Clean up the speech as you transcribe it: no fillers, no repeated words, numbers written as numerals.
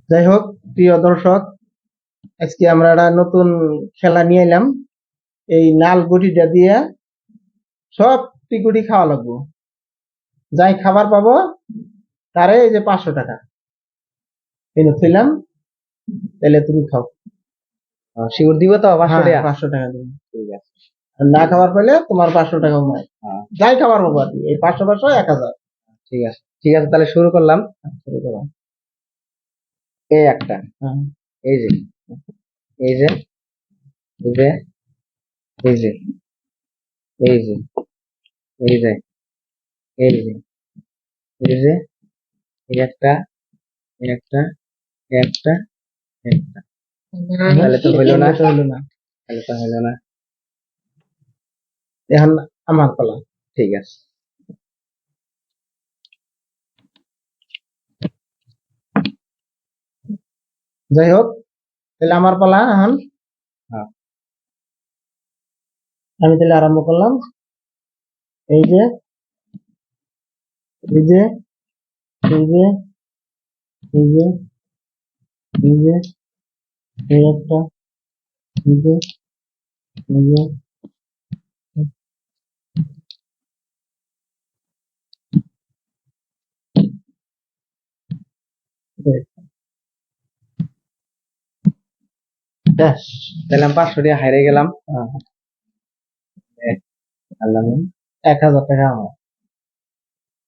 যাই হোক, প্রিয় দর্শক, আজকে আমরা একটা নতুন খেলা নিয়ে এলাম। এই নাল গুটিটা দিয়ে সব টিকুটি খাওয়া লাগবো। যাই খাবার পাবো তারে এই যে 500 টাকা এনে থইলাম, তাহলে তুমি খাও। শিওর দিব তো 500 টাকা? 500 টাকা দিবো। ঠিক আছে। আর না খাবার পাইলে তোমার 500 টাকা নাই। যাই খাবার পাবো আর কি, এই 500 1000। ঠিক আছে, ঠিক আছে, তাহলে শুরু করলাম। শুরু করো। এই একটা, হ্যাঁ, এই যে, এই যে, এই যে, এই যে, এই যে, এই যে, এই যে, এই যে, এই একটা, এই একটা, এই একটা, এই একটা। তাহলে তো হইলো না, এটা হইলো না। তাহলে তো হইলো না। এখন আমার পালা। ঠিক আছে। যাই হোক, তাহলে আমার পালা এখন। হ্যাঁ। আমি তাহলে আরম্ভ করলাম। এই যে, এই যে, এই যে, এই যে, এই যে, এই একটা, এই যে, এই যে, ব্যাস। তাহলে আমি 500 টাকা হারিয়ে গেলাম। হ্যাঁ, আল্লাহ। 1000 টাকা আমার।